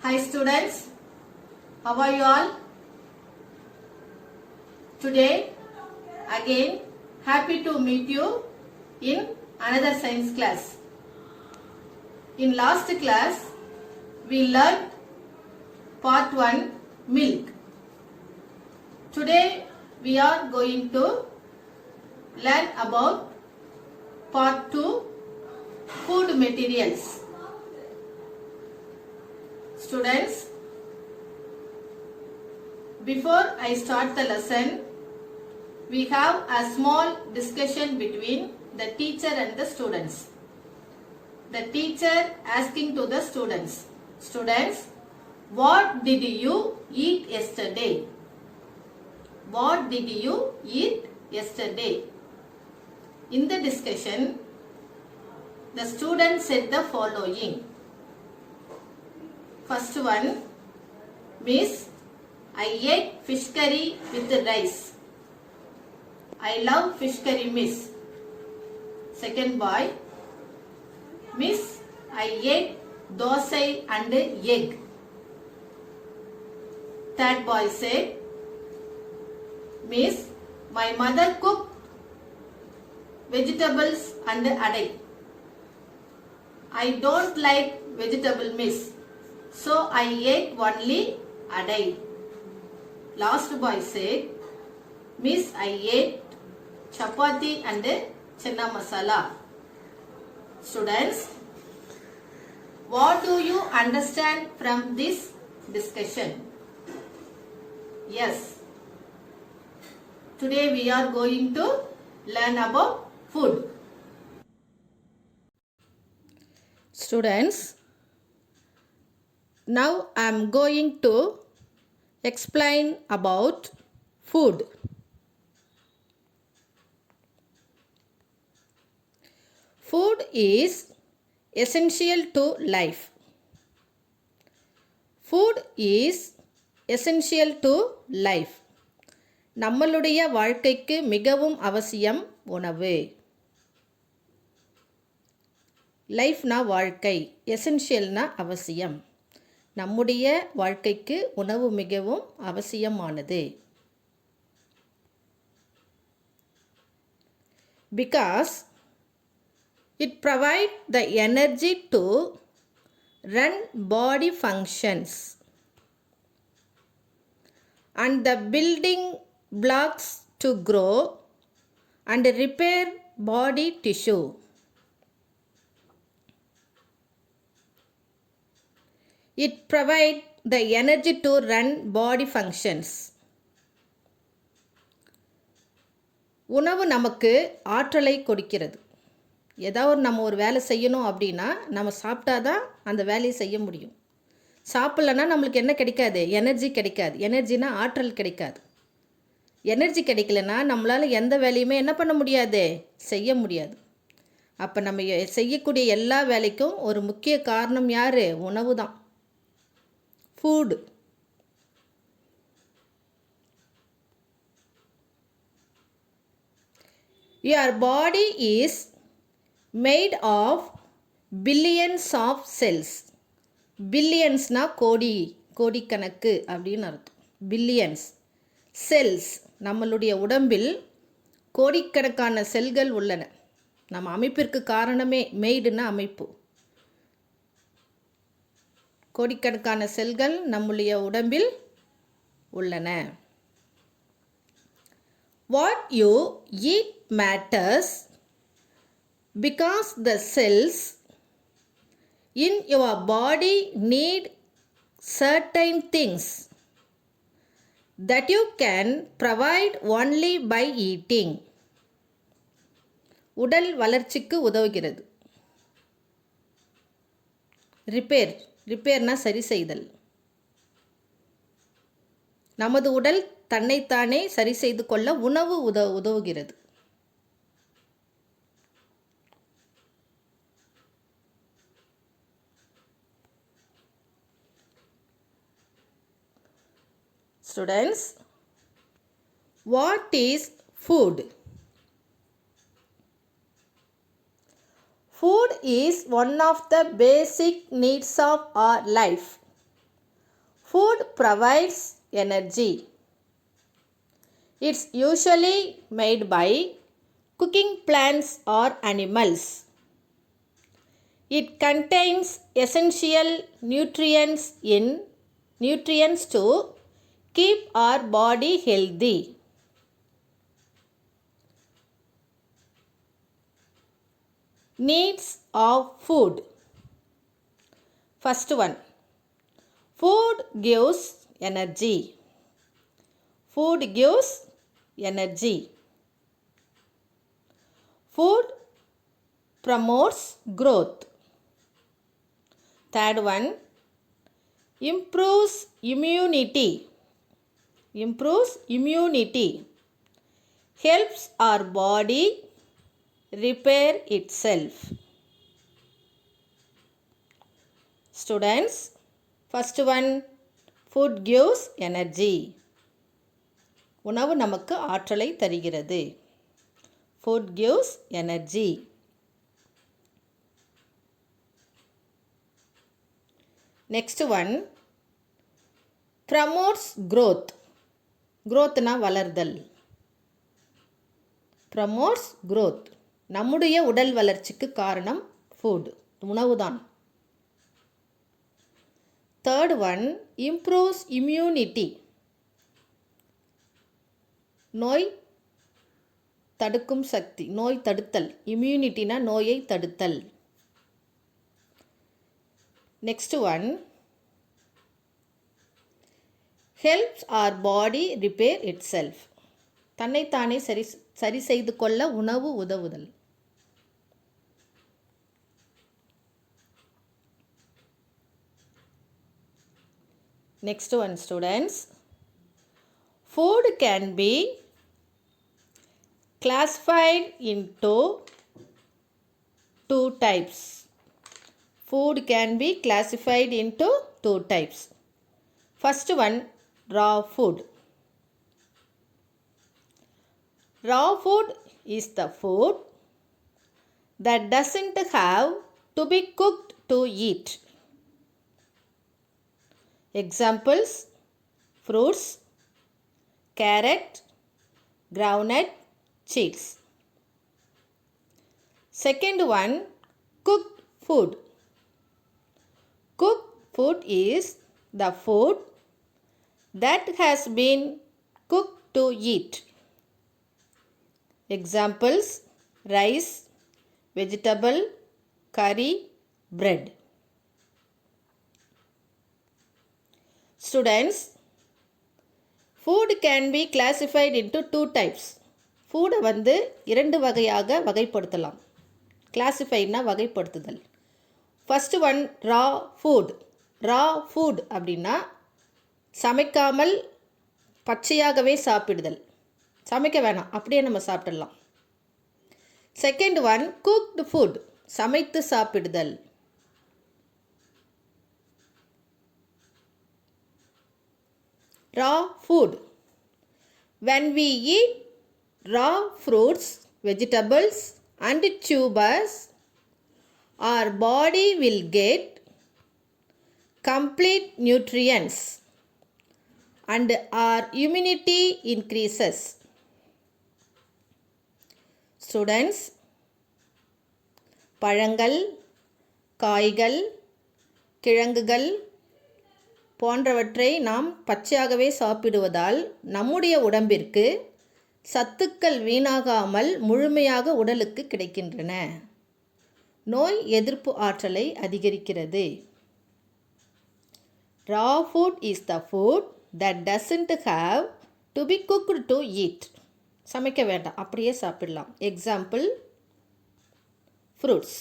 Hi students, how are you all? Today again happy to meet you in another science class. In last class we learned part 1 milk. Today we are going to learn about part 2 food materials. Students, before I start the lesson, we have a small discussion between the teacher and the students. The teacher asking to the students, what did you eat yesterday? What did you eat yesterday? In the discussion, the student said the following. First one, Miss, I ate fish curry with rice. I love fish curry, Miss. Second boy, Miss, I ate dosa and egg. Third boy said, Miss, my mother cooked vegetables and adai. I don't like vegetable, Miss. So I ate only adai. Last boy said, Miss, I ate chapati and chana masala. Students, what do you understand from this discussion? Yes. Today we are going to learn about food. Students, now I am going to explain about food. Food is essential to life. Food is essential to life. நம்மளுடைய வாழ்க்கைக்கு மிகவும் அவசியம் உணவு. லைஃப்னா வாழ்க்கை, எசென்ஷியல்னா அவசியம். நம்முடைய வாழ்க்கைக்கு உணவு மிகவும் அவசியமானது. Because it provides the energy to run body functions and the building blocks to grow and repair body tissue. It provides the energy to run body functions. உணவு நமக்கு ஆற்றலை கொடுக்கிறது. ஏதாவது நம்ம ஒரு வேலை செய்யணும் அப்படின்னா நம்ம சாப்பிட்டா தான் அந்த வேலையை செய்ய முடியும். சாப்பிட்லன்னா நம்மளுக்கு என்ன கிடைக்காது? எனர்ஜி கிடைக்காது. எனர்ஜினா ஆற்றல் கிடைக்காது. எனர்ஜி கிடைக்கலன்னா நம்மளால் எந்த வேலையுமே என்ன பண்ண முடியாது? செய்ய முடியாது. அப்போ நம்ம செய்யக்கூடிய எல்லா வேலைக்கும் ஒரு முக்கிய காரணம் யார்? உணவு தான். Food. Your body is made of billions of cells. Billionsனா கோடிக்கணக்கு அப்படின்னு அர்த்தம். Billions. Cells. நம்மளுடைய உடம்பில் கோடிக்கணக்கான செல்கள் உள்ளன. நம்ம அமைப்பிற்கு காரணமே மேய்டுனா அமைப்பு. கோடிக்கணக்கான செல்கள் நம்முடைய உடம்பில் உள்ளன. What you eat matters because the cells in your body need certain things that you can provide only by eating. உடல் வளர்ச்சிக்கு உதவுகிறது. ரிப்பேர்னா சரி செய்தல். நமது உடல் தன்னைத்தானே சரி செய்து கொள்ள உணவு உதவுகிறது. Students, what is food? Food is one of the basic needs of our life. Food provides energy. It's usually made by cooking plants or animals. It contains essential nutrients to keep our body healthy. Needs of food. First one, food gives energy. Food gives energy. Food promotes growth. Third one, improves immunity. Improves immunity. Helps our body repair itself. Students, first one, food gives energy. உணவு நமக்கு ஆற்றலை தருகிறது. Food gives energy. Next one, promotes growth. growthனா வளர்தல். promotes growth. நம்முடைய உடல் வளர்ச்சிக்கு காரணம் food, உணவுதான். Third one, improves immunity. நோய் தடுக்கும் சக்தி, நோய் தடுத்தல். இம்யூனிட்டினா நோயை தடுத்தல். Next one, helps our body repair itself. தன்னைத்தானே சரி செய்து கொள்ள உணவு உதவுதல். Next one, students, food can be classified into two types. Food can be classified into two types. First one, raw food. Raw food is the food that doesn't have to be cooked to eat. Examples, fruits, carrot, groundnut, seeds. Second one, cooked food. Cooked food is the food that has been cooked to eat. Examples, rice, vegetable, curry, bread. Students, food can be classified into two types. Food வந்து இரண்டு வகையாக வகைப்படுத்தலாம். கிளாசிஃபைட்னா வகைப்படுத்துதல். First one, raw food. Raw food அப்படின்னா சமைக்காமல் பச்சையாகவே சாப்பிடுதல். சமைக்க வேணாம், அப்படியே நம்ம சாப்பிடலாம். Second one, cooked food. சமைத்து சாப்பிடுதல். Raw food. When we eat raw fruits, vegetables and tubers, our body will get complete nutrients and our immunity increases. Students, பழங்கள், காய்கள், கிழங்குகள் போன்றவற்றை நாம் பச்சையாகவே சாப்பிடுவதால் நம்முடைய உடம்பிற்கு சத்துக்கள் வீணாகாமல் முழுமையாக உடலுக்கு கிடைக்கின்றன. நோய் எதிர்ப்பு ஆற்றலை அதிகரிக்கிறது. Raw food is the food that doesn't have to be cooked to eat. சமைக்க வேண்டாம், அப்படியே சாப்பிடலாம். Example, fruits,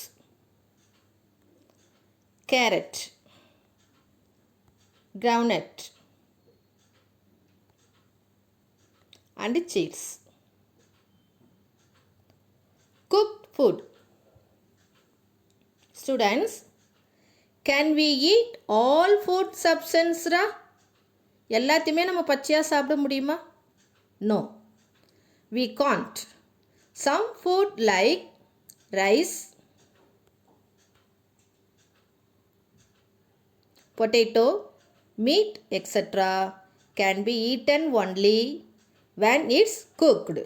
carrot, groundnut and seeds. Cooked food. Students, can we eat all food substances? எல்லாத்தையுமே நம்ம பச்சையாக சாப்பிட முடியுமா? No, we can't. Some food like rice, potato, meat, etc. can be eaten only when it's cooked.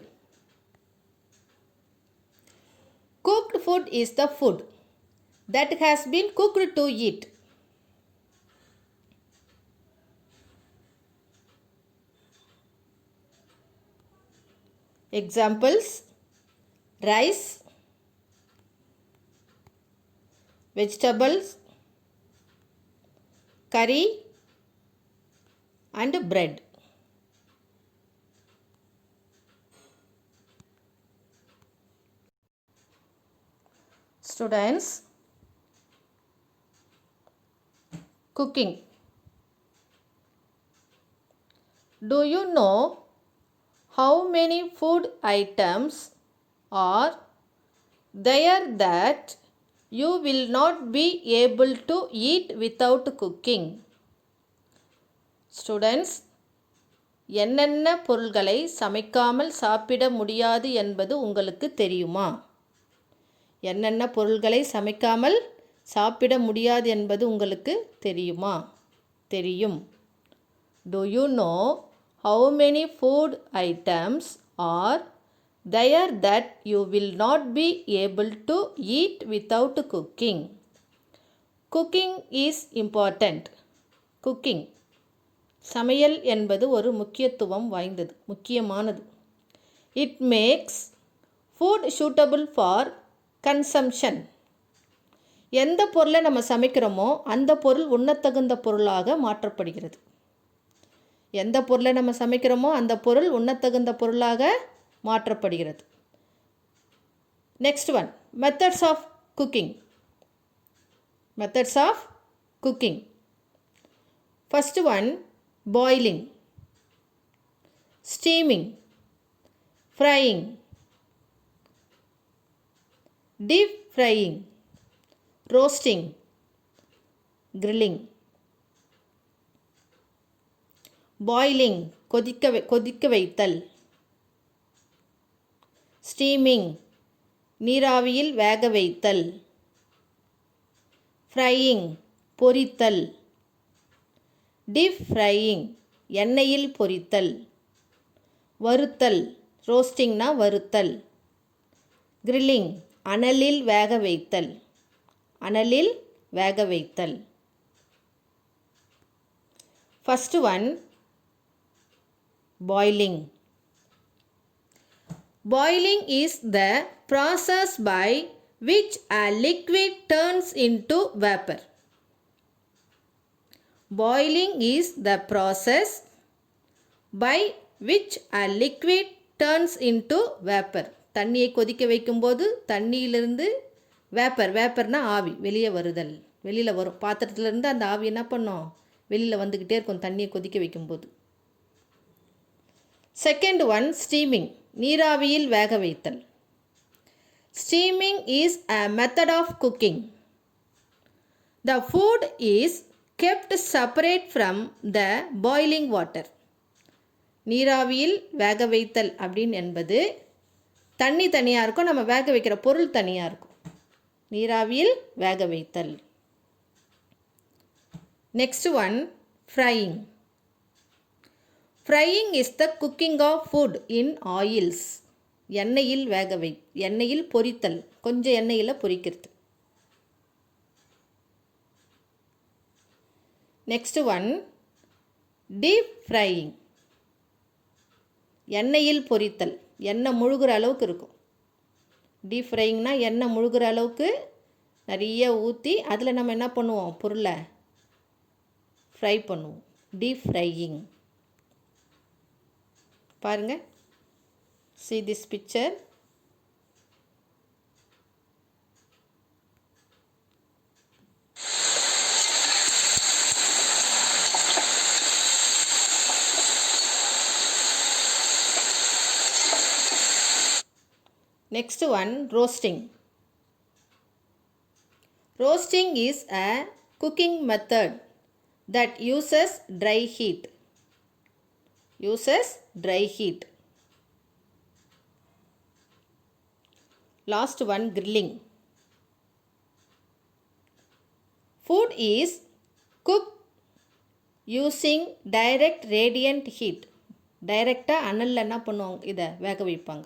Cooked food is the food that has been cooked to eat. Examples: rice, vegetables, curry, and bread. Students, cooking. Do you know how many food items are there that you will not be able to eat without cooking? Students, என்னென்ன பொருள்களை சமைக்காமல் சாப்பிட முடியாது என்பது உங்களுக்கு தெரியுமா? என்னென்ன பொருள்களை சமைக்காமல் சாப்பிட முடியாது என்பது உங்களுக்கு தெரியுமா? தெரியும். Do you know how many food items are there that you will not be able to eat without cooking? Cooking is important. Cooking, சமையல் என்பது ஒரு முக்கியத்துவம் வாய்ந்தது, முக்கியமானது. It makes food suitable for consumption. எந்த பொருளை நம்ம சமைக்கிறோமோ அந்த பொருள் உண்ணத்தகுந்த பொருளாக மாற்றப்படுகிறது. எந்த பொருளை நம்ம சமைக்கிறோமோ அந்த பொருள் உண்ணத்தகுந்த பொருளாக மாற்றப்படுகிறது. Next one, methods of cooking. Methods of cooking. First one, boiling, steaming, frying, deep frying, roasting, grilling. Boiling, கொதிக்க வைத்தல். ஸ்டீமிங், நீராவியில் வேக வைத்தல். ஃப்ரையிங், பொரித்தல். டீப் ஃப்ரையிங், எண்ணெயில் பொரித்தல். வறுத்தல், ரோஸ்டிங்னா வறுத்தல். கிரில்லிங், அனலில் வேக வைத்தல். அனலில் வேக வைத்தல். First one, boiling. Boiling is the process by which a liquid turns into vapor. Boiling is the process by which a liquid turns into vapor. தண்ணியை கொதிக்க வைக்கும்போது தண்ணியிலிருந்து வேப்பர்னா ஆவி வெளியே வருதல், வெளியில் வரும். பாத்திரத்துலேருந்து அந்த ஆவி என்ன பண்ணும், வெளியில் வந்துக்கிட்டே இருக்கும் தண்ணியை கொதிக்க வைக்கும்போது. செகண்ட் ஒன், ஸ்டீமிங், நீராவியில் வேக வைத்தல். Steaming is a method of cooking. The food is kept separate from the boiling water. நீராவியில் வேக வைத்தல் அப்படின்னு என்பது தண்ணி தனியாக இருக்கும், நம்ம வேக வைக்கிற பொருள் தனியாக இருக்கும். நீராவியில் வேக வைத்தல். Next one, frying. Frying is the cooking of food in oils. எண்ணெயில் பொரித்தல், கொஞ்சம் எண்ணெயில் பொரிக்கிறது. Next one, deep frying. எண்ணெயில் பொரித்தல், எண்ணெய் முழுகிற அளவுக்கு இருக்கும். டீப் ஃப்ரையிங்னா எண்ணெய் முழுகிற அளவுக்கு நிறைய ஊற்றி அதில் நம்ம என்ன பண்ணுவோம், பொருளை ஃப்ரை பண்ணுவோம். Deep frying. பாருங்க, see this picture. Next one, roasting. Roasting is a cooking method that uses dry heat. Last one, grilling. Food is cooked using direct radiant heat. டைரெக்டாக அனலில் என்ன பண்ணுவாங்க, இதை வேக வைப்பாங்க.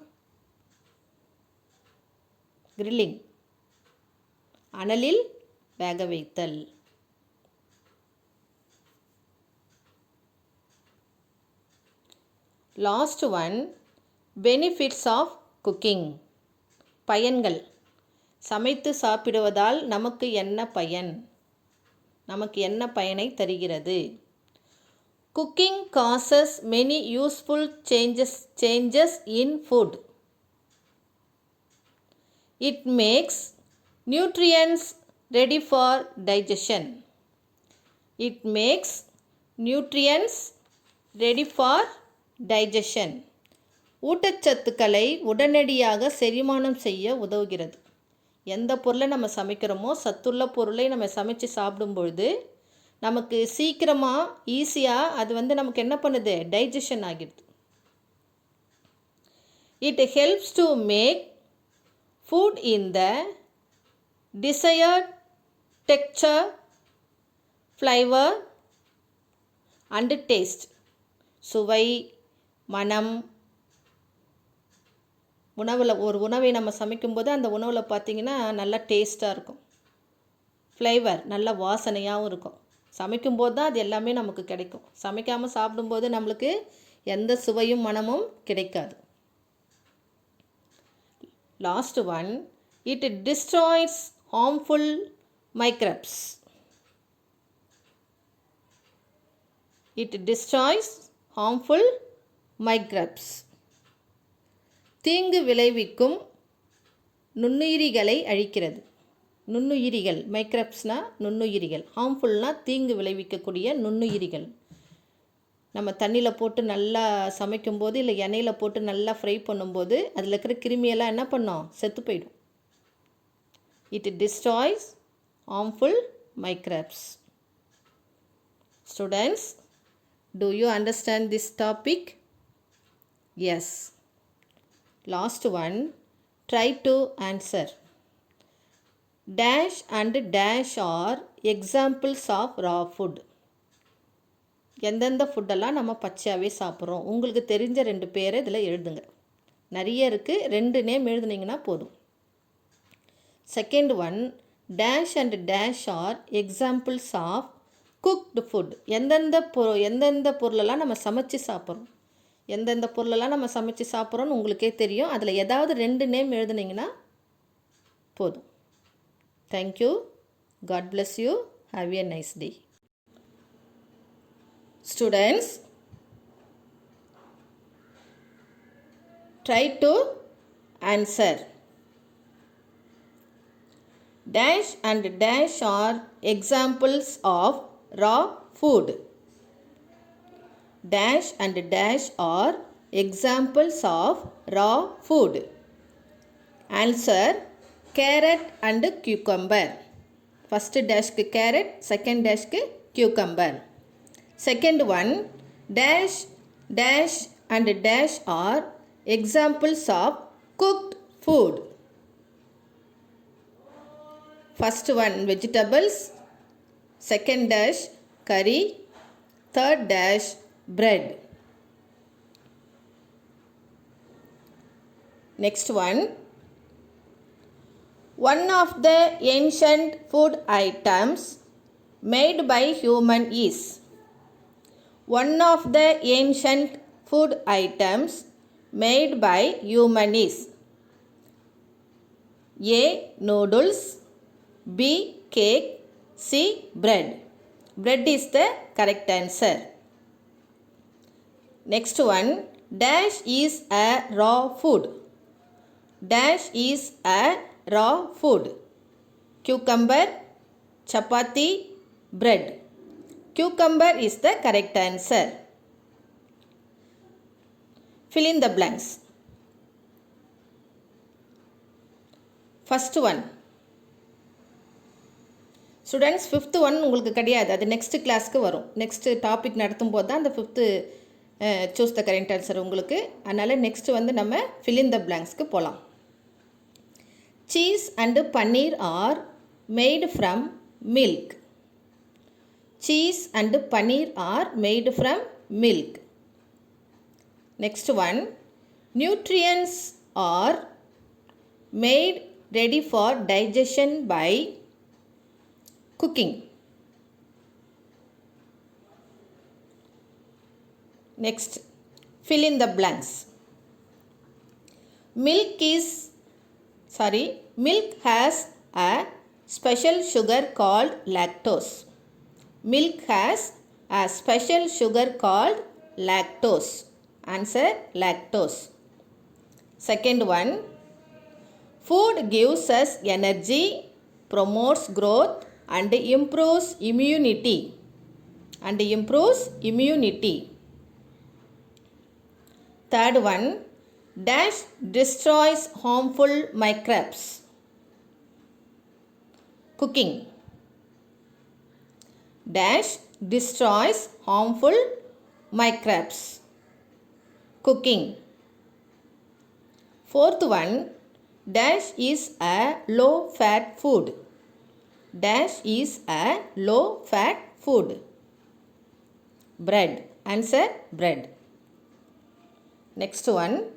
கிரில்லிங், அனலில் வேக வைத்தல். Last one, benefits of cooking. பயன்கள். சமைத்து சாப்பிடுவதால் நமக்கு என்ன பயன், நமக்கு என்ன பயனை தருகிறது? Cooking causes many useful changes in food. It makes nutrients ready for digestion. It makes nutrients ready for digestion. ஊட்டச்சத்துக்களை உடனடியாக செரிமானம் செய்ய உதவுகிறது. எந்த பொருளை நம்ம சமைக்கிறோமோ சத்துள்ள பொருளை நம்ம சமைச்சு சாப்பிடும் பொழுது நமக்கு சீக்கிரமாக ஈஸியாக அது நமக்கு என்ன பண்ணுது, டைஜஷன் ஆகிடுது. It helps to make food in the desired texture, flavour and taste. சுவை, மனம். ஒரு உணவை நம்ம சமைக்கும்போது அந்த உணவில் பார்த்திங்கன்னா நல்லா டேஸ்ட்டாக இருக்கும். ஃப்ளேவர், நல்ல வாசனையாகவும் இருக்கும். சமைக்கும்போது தான் அது எல்லாமே நமக்கு கிடைக்கும். சமைக்காமல் சாப்பிடும்போது நம்மளுக்கு எந்த சுவையும் மனமும் கிடைக்காது. Last one, it destroys harmful microbes. It destroys harmful microbes. தீங்கு விளைவிக்கும் நுண்ணுயிரிகளை அழிக்கிறது. நுண்ணுயிரிகள், மைக்ரோப்ஸ்னால் நுண்ணுயிரிகள், ஹார்ம்ஃபுல்னால் தீங்கு விளைவிக்கக்கூடிய நுண்ணுயிரிகள். நம்ம தண்ணியில் போட்டு நல்லா சமைக்கும்போது இல்லை எண்ணெயில் போட்டு நல்லா ஃப்ரை பண்ணும்போது அதில் இருக்கிற கிருமியெல்லாம் என்ன பண்ணோம், செத்து போயிடும். It destroys harmful microbes. Students, do you understand this topic? Yes. Last one, try to answer. Dash and dash are examples of raw food. எந்தெந்த ஃபுட்டெல்லாம் நம்ம பச்சையாகவே சாப்பிட்றோம். உங்களுக்கு தெரிஞ்ச 2 பேரை இதில் எழுதுங்க. நிறைய இருக்குது, 2 நேம் எழுதுனீங்கன்னா போதும். Second one, dash and dash are examples of cooked food. எந்தெந்த பொருளெல்லாம் நம்ம சமைச்சு சாப்பிட்றோம், எந்தெந்த பொருளெல்லாம் நம்ம சமைச்சு சாப்பிட்றோன்னு உங்களுக்கே தெரியும். அதில் ஏதாவது 2 நேம் எழுதுனீங்கன்னா போதும். Thank you. God bless you. Have a nice day. Students, try to answer. Dash and dash are examples of raw food. Dash and dash are examples of raw food. Answer, carrot and cucumber. First dash ku carrot, second dash ku cucumber. Second one, dash, dash and dash are examples of cooked food. First one, vegetables. Second dash, curry. Third dash, bread. Next one, one of the ancient food items made by human is. One of the ancient food items made by human is A. Noodles, B. Cake, C. Bread. Bread is the correct answer. Next one, dash is a raw food. Dash is a raw food. Cucumber, chapati, bread. Cucumber is the correct answer. Fill in the blanks. First one. Students, fifth one உங்களுக்கு கிடையாது, அது next கிளாஸ்க்கு வரும். Next topic நடத்தும் போது தான் அந்த fifth choose the correct answer உங்களுக்கு. அதனால் நெக்ஸ்ட் நம்ம fill in the blanksக்கு போகலாம். Cheese and paneer are made from milk. cheese and paneer are made from milk. Next one, nutrients are made ready for digestion by cooking. Next, fill in the blanks. Milk has a special sugar called lactose. Milk has a special sugar called lactose. Answer, lactose. Second one, food gives us energy, promotes growth and improves immunity. Third one, dash destroys harmful microbes. Cooking. Dash destroys harmful microbes. Cooking. Fourth one, dash is a low fat food. Dash is a low fat food. Bread. Answer, bread. Next one,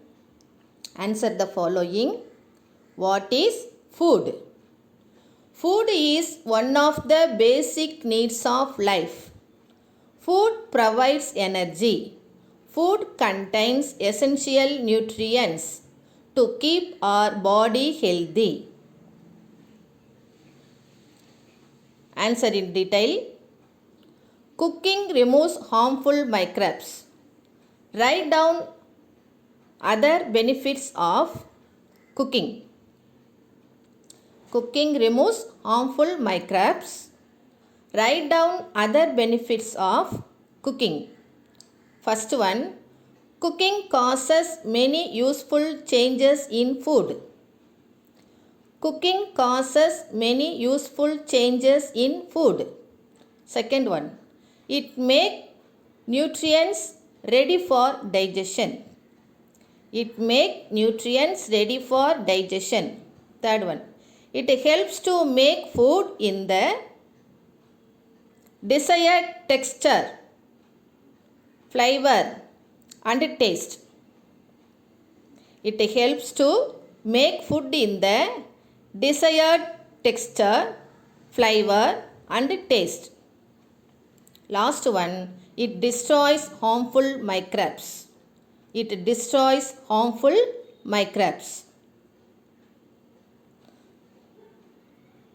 answer the following. What is food? Food is one of the basic needs of life. Food provides energy. Food contains essential nutrients to keep our body healthy. Answer in detail. Cooking removes harmful microbes. Write down other benefits of cooking. Cooking removes harmful microbes. Write down other benefits of cooking. First one, cooking causes many useful changes in food. Cooking causes many useful changes in food. Second one, it makes nutrients ready for digestion. It makes nutrients ready for digestion. Third one, it helps to make food in the desired texture, flavor and taste. It helps to make food in the desired texture, flavor and taste. Last one, it destroys harmful microbes. It destroys harmful microbes.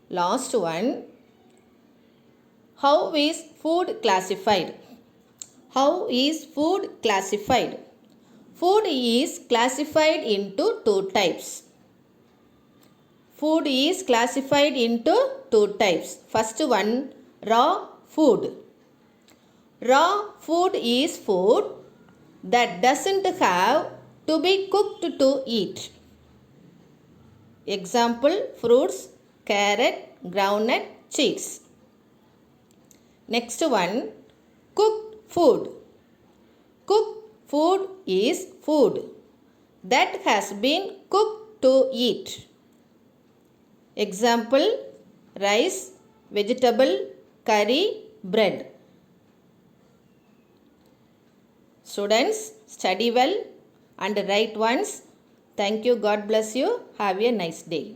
Last one, how is food classified? How is food classified? Food is classified into two types. Food is classified into two types. First one, raw food. Raw food is food that doesn't have to be cooked to eat. Example, fruits, carrot, groundnut, cheese. Next one, cooked food. Cooked food is food that has been cooked to eat. Example, rice, vegetable, curry, bread. Students, study well and write once. Thank you. God bless you. Have a nice day.